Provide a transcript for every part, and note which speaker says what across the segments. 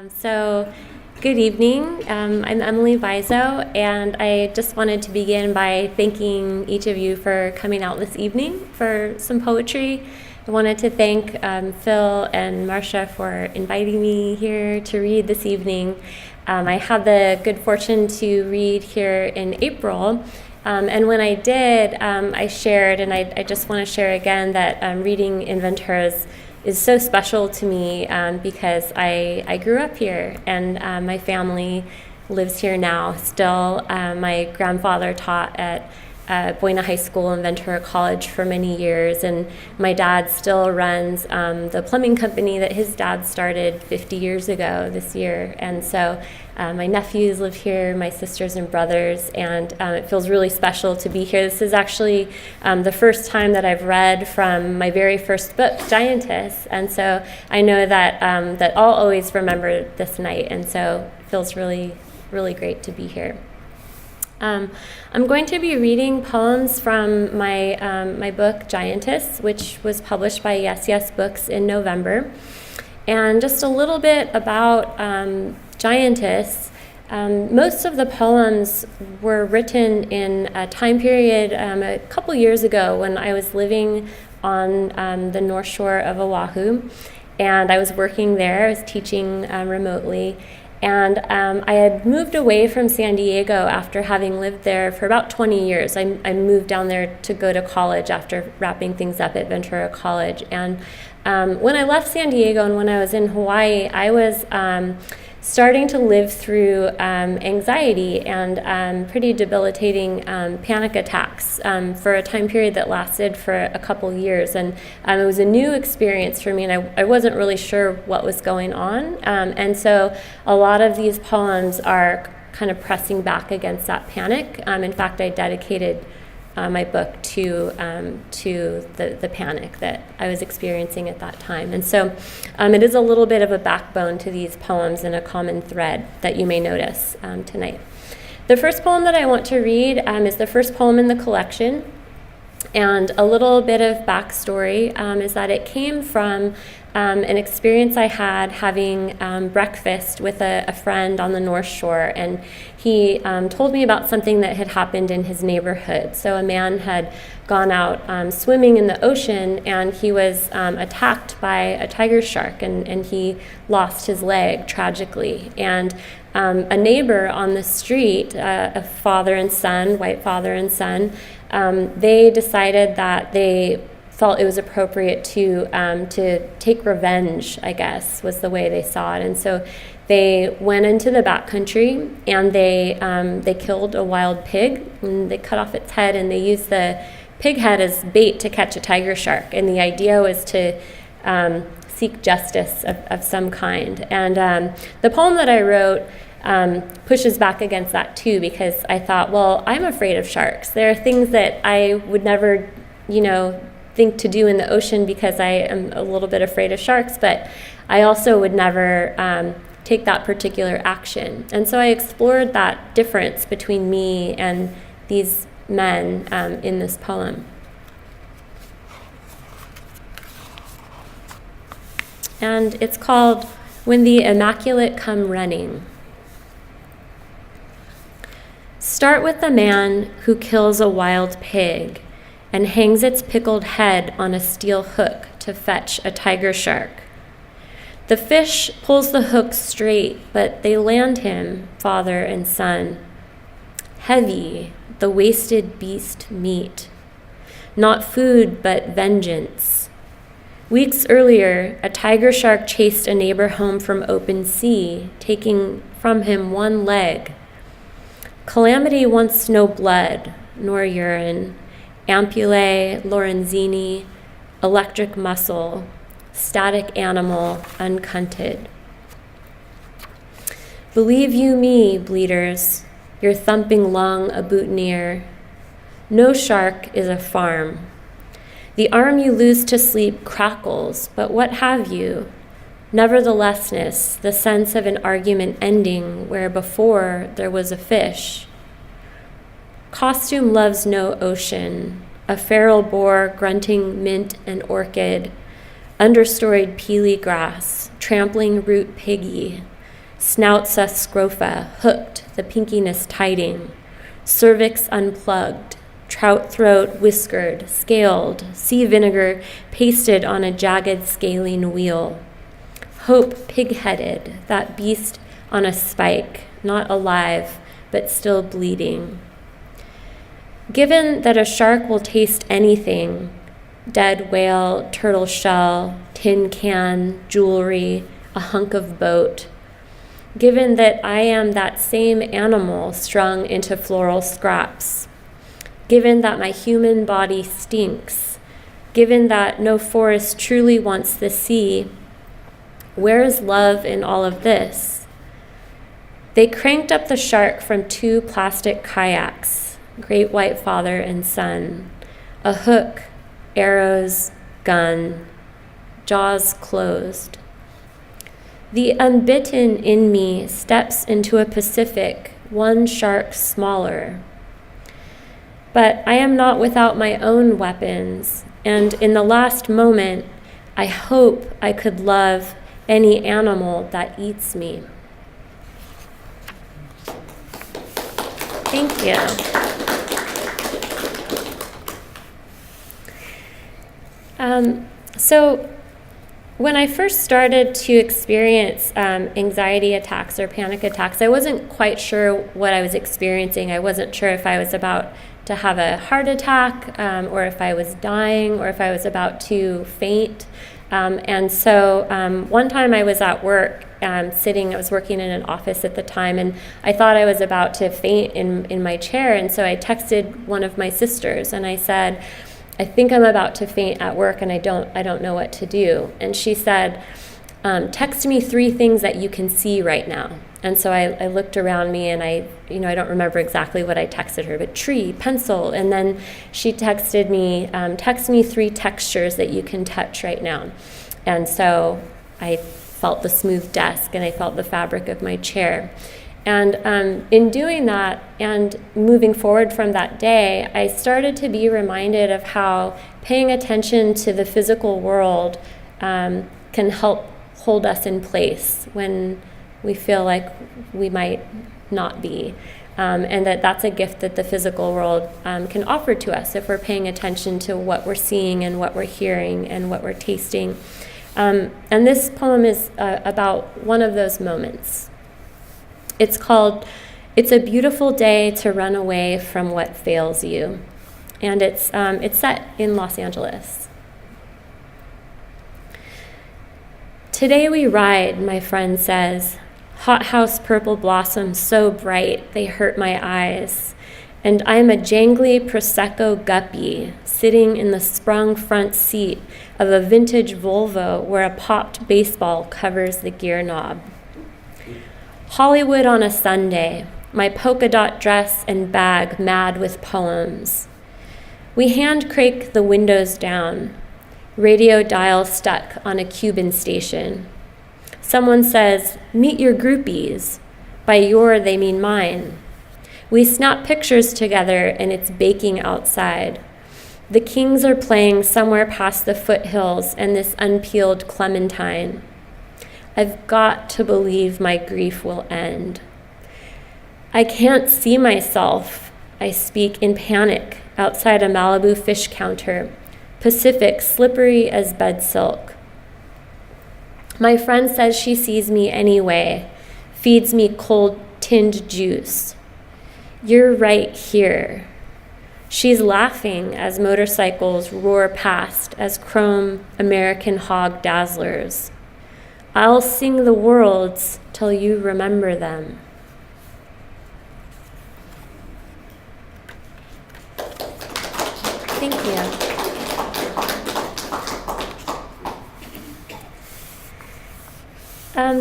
Speaker 1: So, good evening. I'm Emily Vizzo, and I just wanted to begin by thanking each of you for coming out this evening for some poetry. I wanted to thank Phil and Marcia for inviting me here to read this evening. I had the good fortune to read here in April, and when I did, I shared, and I just want to share again that reading in Ventura is so special to me because I grew up here, and my family lives here now still. My grandfather taught at Buena High School and Ventura College for many years, and my dad still runs the plumbing company that his dad started 50 years ago this year. And so my nephews live here, my sisters and brothers, and it feels really special to be here. This is actually the first time that I've read from my very first book, Giantess, and so I know that that I'll always remember this night, and so it feels really, really great to be here. I'm going to be reading poems from my book, Giantess, which was published by Yes Yes Books in November. And just a little bit about Giantess. Most of the poems were written in a time period a couple years ago when I was living on the North Shore of Oahu, and I was working there. I was teaching remotely. And I had moved away from San Diego after having lived there for about 20 years. I moved down there to go to college after wrapping things up at Ventura College. And when I left San Diego and when I was in Hawaii, I was starting to live through anxiety and pretty debilitating panic attacks for a time period that lasted for a couple years. And it was a new experience for me, and I wasn't really sure what was going on. And so a lot of these poems are kind of pressing back against that panic. In fact, I dedicated my book to the panic that I was experiencing at that time. And so it is a little bit of a backbone to these poems and a common thread that you may notice tonight. The first poem that I want to read is the first poem in the collection. And a little bit of backstory is that it came from an experience I had having breakfast with a friend on the North Shore, and he told me about something that had happened in his neighborhood. So a man had gone out swimming in the ocean, and he was attacked by a tiger shark, and he lost his leg tragically. And a neighbor on the street, a father and son, white father and son, they decided that they felt it was appropriate to take revenge, I guess, was the way they saw it. And so they went into the backcountry, and they killed a wild pig, and they cut off its head, and they used the pig head as bait to catch a tiger shark. And the idea was to seek justice of some kind. And the poem that I wrote pushes back against that too, because I thought, well, I'm afraid of sharks. There are things that I would never, think to do in the ocean because I am a little bit afraid of sharks, but I also would never take that particular action. And so I explored that difference between me and these men in this poem. And it's called When the Immaculate Come Running. Start with the man who kills a wild pig and hangs its pickled head on a steel hook to fetch a tiger shark. The fish pulls the hook straight, but they land him, father and son. Heavy, the wasted beast meat. Not food, but vengeance. Weeks earlier, a tiger shark chased a neighbor home from open sea, taking from him one leg. Calamity wants no blood, nor urine. Ampullae, Lorenzini, electric muscle, static animal, uncunted. Believe you me, bleeders, your thumping lung a boutonniere. No shark is a farm. The arm you lose to sleep crackles, but what have you? Neverthelessness, the sense of an argument ending where before there was a fish. Costume loves no ocean, a feral boar grunting mint and orchid, understoried peely grass, trampling root piggy, Snouts a scrofa, hooked, the pinkiness tiding. Cervix unplugged, trout throat whiskered, scaled, sea vinegar pasted on a jagged scalene wheel. Hope pig-headed, that beast on a spike, not alive, but still bleeding. Given that a shark will taste anything, dead whale, turtle shell, tin can, jewelry, a hunk of boat, given that I am that same animal strung into floral scraps, given that my human body stinks, given that no forest truly wants the sea, where is love in all of this? They cranked up the shark from 2 plastic kayaks, great white father and son, a hook, arrows, gun, jaws closed. The unbitten in me steps into a Pacific, 1 shark smaller. But I am not without my own weapons, and in the last moment, I hope I could love any animal that eats me. Thank you. So when I first started to experience anxiety attacks or panic attacks, I wasn't quite sure what I was experiencing. I wasn't sure if I was about to have a heart attack, or if I was dying, or if I was about to faint. And so one time I was at work I was working in an office at the time, and I thought I was about to faint in my chair. And so I texted one of my sisters and I said, I think I'm about to faint at work and I don't know what to do. And she said, text me 3 things that you can see right now. And so I looked around me and I don't remember exactly what I texted her, but tree, pencil. And then she texted me, text me 3 textures that you can touch right now. And so I felt the smooth desk and I felt the fabric of my chair. And in doing that and moving forward from that day, I started to be reminded of how paying attention to the physical world can help hold us in place when we feel like we might not be. And that's a gift that the physical world can offer to us if we're paying attention to what we're seeing and what we're hearing and what we're tasting. And this poem is about one of those moments. It's called It's a Beautiful Day to Run Away from What Fails You. And it's set in Los Angeles. Today we ride, my friend says, hothouse purple blossoms so bright they hurt my eyes. And I'm a jangly Prosecco guppy sitting in the sprung front seat of a vintage Volvo where a popped baseball covers the gear knob. Hollywood on a Sunday, my polka dot dress and bag mad with poems. We hand crank the windows down, radio dial stuck on a Cuban station. Someone says, meet your groupies. By your, they mean mine. We snap pictures together and it's baking outside. The Kings are playing somewhere past the foothills and this unpeeled clementine. I've got to believe my grief will end. I can't see myself, I speak in panic outside a Malibu fish counter, Pacific slippery as bed silk. My friend says she sees me anyway, feeds me cold tinned juice. You're right here. She's laughing as motorcycles roar past as chrome American hog dazzlers. I'll sing the worlds till you remember them. Thank you.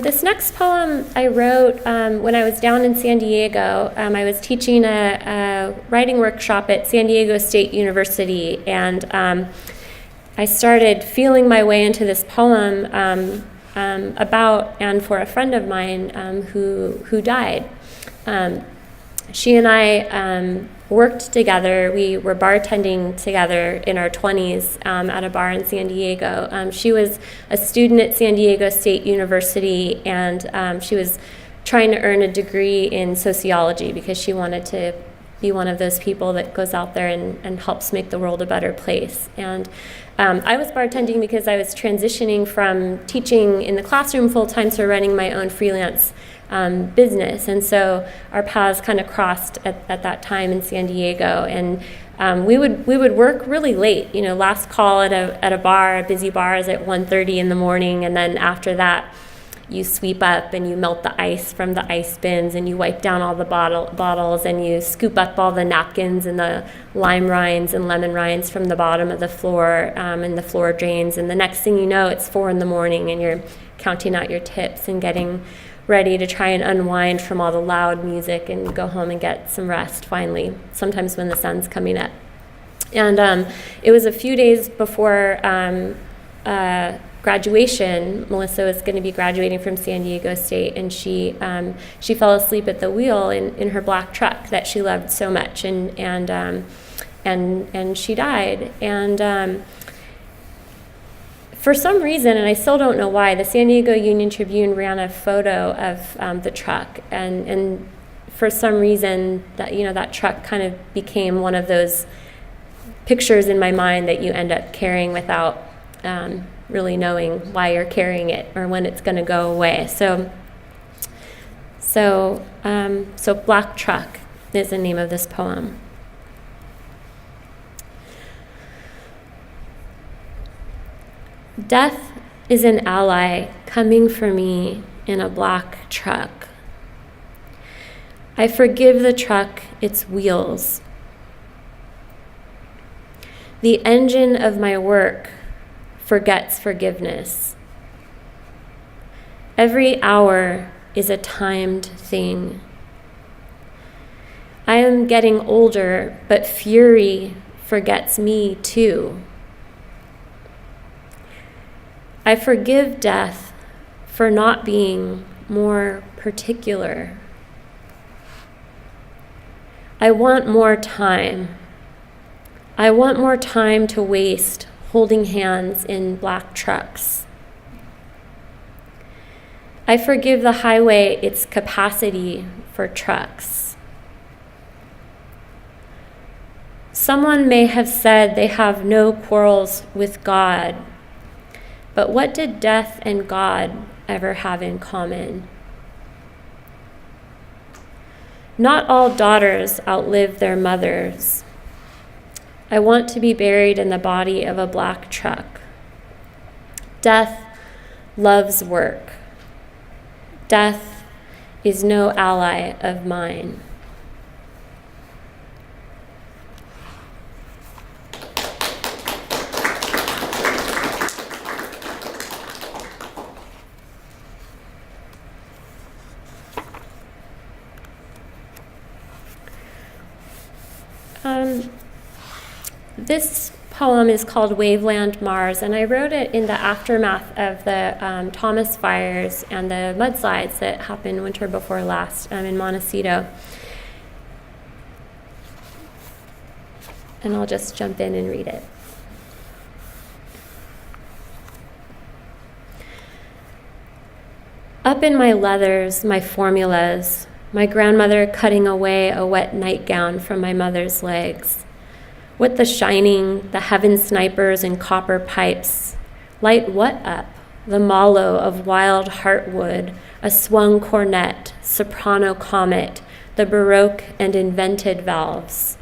Speaker 1: This next poem I wrote when I was down in San Diego. I was teaching a writing workshop at San Diego State University, and I started feeling my way into this poem about and for a friend of mine who died. She and I worked together. We were bartending together in our 20s at a bar in San Diego. She was a student at San Diego State University, and she was trying to earn a degree in sociology because she wanted to be one of those people that goes out there and helps make the world a better place. And I was bartending because I was transitioning from teaching in the classroom full-time to running my own freelance business. And so our paths kind of crossed at that time in San Diego. And we would work really late. Last call at a bar, a busy bar, is at 1:30 in the morning. And then after that, you sweep up and you melt the ice from the ice bins and you wipe down all the bottles and you scoop up all the napkins and the lime rinds and lemon rinds from the bottom of the floor and the floor drains. And the next thing you know, it's 4 in the morning and you're counting out your tips and getting ready to try and unwind from all the loud music and go home and get some rest finally, sometimes when the sun's coming up. And it was a few days before graduation. Melissa was going to be graduating from San Diego State, and she fell asleep at the wheel in her black truck that she loved so much, and she died. And for some reason, and I still don't know why, the San Diego Union Tribune ran a photo of the truck, and for some reason that truck kind of became one of those pictures in my mind that you end up carrying without really knowing why you're carrying it or when it's going to go away. So Black Truck is the name of this poem. Death is an ally coming for me in a black truck. I forgive the truck its wheels. The engine of my work forgets forgiveness. Every hour is a timed thing. I am getting older, but fury forgets me too. I forgive death for not being more particular. I want more time. I want more time to waste holding hands in black trucks. I forgive the highway its capacity for trucks. Someone may have said they have no quarrels with God, but what did death and God ever have in common? Not all daughters outlive their mothers. I want to be buried in the body of a black truck. Death loves work. Death is no ally of mine. This poem is called Waveland Mars, and I wrote it in the aftermath of the Thomas fires and the mudslides that happened winter before last in Montecito. And I'll just jump in and read it. Up in my leathers, my formulas, my grandmother cutting away a wet nightgown from my mother's legs. What the shining, the heaven snipers and copper pipes. Light what up? The mallow of wild heartwood, a swung cornet, soprano comet, the Baroque and invented valves.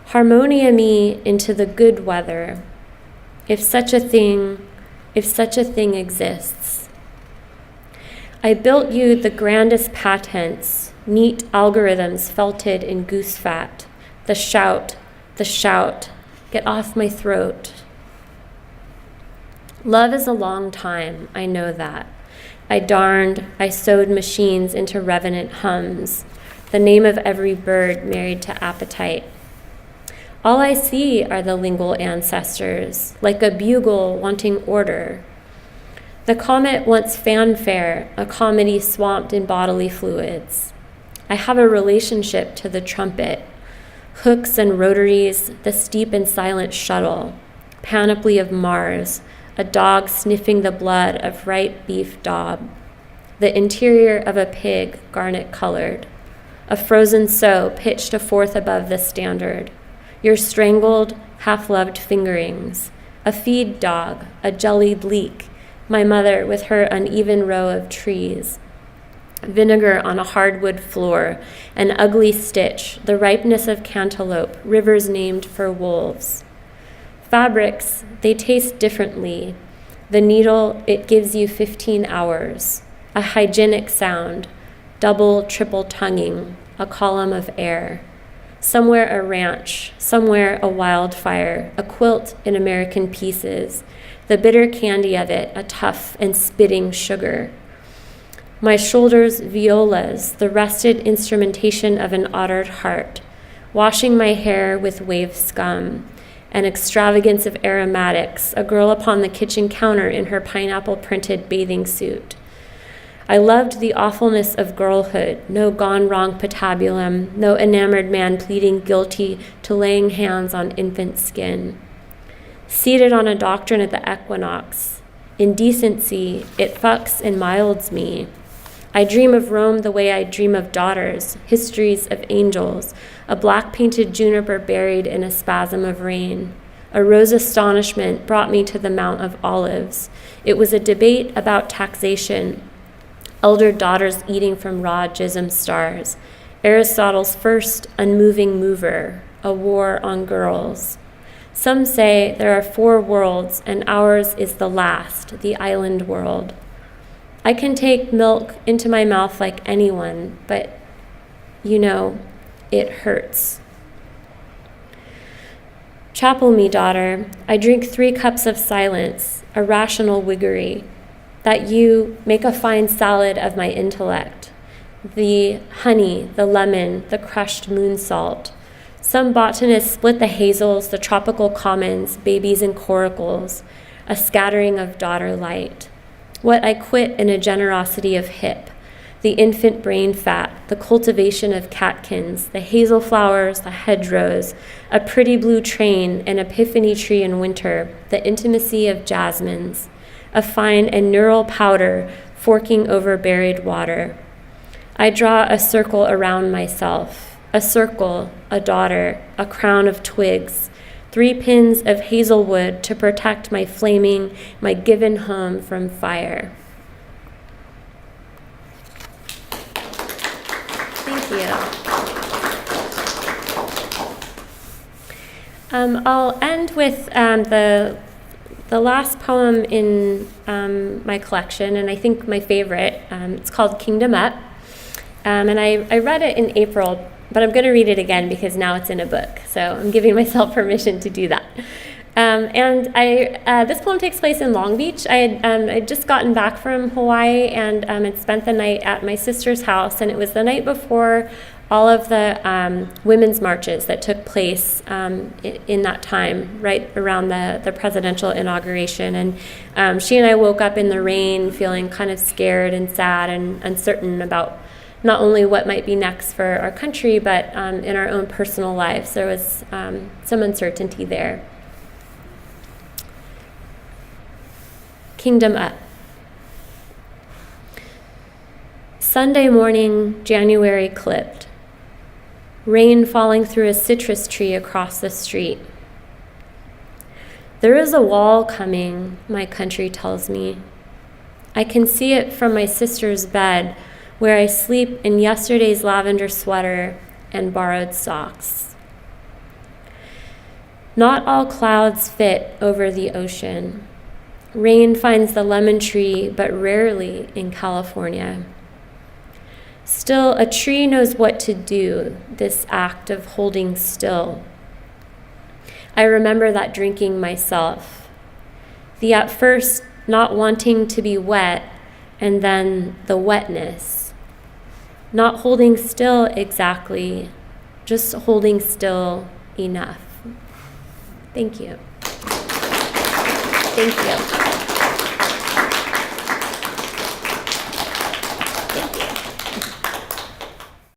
Speaker 1: Harmonia me into the good weather, if such a thing exists. I built you the grandest patents, neat algorithms felted in goose fat, the shout, get off my throat. Love is a long time, I know that. I sewed machines into revenant hums, the name of every bird married to appetite. All I see are the lingual ancestors, like a bugle wanting order. The comet wants fanfare, a comedy swamped in bodily fluids. I have a relationship to the trumpet, hooks and rotaries, the steep and silent shuttle, panoply of Mars, a dog sniffing the blood of ripe beef daub, the interior of a pig garnet-colored, a frozen sow pitched a fourth above the standard, your strangled, half-loved fingerings, a feed dog, a jellied leek, my mother with her uneven row of trees, vinegar on a hardwood floor, an ugly stitch, the ripeness of cantaloupe, rivers named for wolves. Fabrics, they taste differently. The needle, it gives you 15 hours, a hygienic sound, double, triple tonguing, a column of air. Somewhere a ranch, somewhere a wildfire, a quilt in American pieces, the bitter candy of it, a tough and spitting sugar. My shoulders violas, the rested instrumentation of an ottered heart, washing my hair with wave scum, an extravagance of aromatics, a girl upon the kitchen counter in her pineapple-printed bathing suit. I loved the awfulness of girlhood, no gone-wrong patabulum, no enamored man pleading guilty to laying hands on infant skin. Seated on a doctrine at the equinox, indecency, it fucks and milds me. I dream of Rome the way I dream of daughters, histories of angels, a black-painted juniper buried in a spasm of rain. A rose astonishment brought me to the Mount of Olives. It was a debate about taxation, elder daughters eating from raw jism stars, Aristotle's first unmoving mover, a war on girls. Some say there are 4 worlds, and ours is the last, the island world. I can take milk into my mouth like anyone, but, it hurts. Chapel me, daughter. I drink 3 cups of silence, a rational wiggery, that you make a fine salad of my intellect. The honey, the lemon, the crushed moon salt. Some botanists split the hazels, the tropical commons, babies and coracles, a scattering of daughter light. What I quit in a generosity of hip, the infant brain fat, the cultivation of catkins, the hazel flowers, the hedgerows, a pretty blue train, an epiphany tree in winter, the intimacy of jasmines, a fine and neural powder forking over buried water. I draw a circle around myself, a circle, a daughter, a crown of twigs, 3 pins of hazelwood to protect my flaming, my given home from fire. Thank you. I'll end with the last poem in my collection, and I think my favorite. It's called Kingdom Up, and I read it in April, but I'm going to read it again because now it's in a book, so I'm giving myself permission to do that. This poem takes place in Long Beach. I'd just gotten back from Hawaii and had spent the night at my sister's house, and it was the night before all of the women's marches that took place in that time, right around the presidential inauguration. And she and I woke up in the rain feeling kind of scared and sad and uncertain about not only what might be next for our country, but in our own personal lives. There was some uncertainty there. Kingdom Up. Sunday morning, January clipped. Rain falling through a citrus tree across the street. There is a wall coming, my country tells me. I can see it from my sister's bed, where I sleep in yesterday's lavender sweater and borrowed socks. Not all clouds fit over the ocean. Rain finds the lemon tree, but rarely in California. Still, a tree knows what to do, this act of holding still. I remember that drinking myself. The at first not wanting to be wet, and then the wetness. Not holding still exactly, just holding still enough. Thank you. Thank you.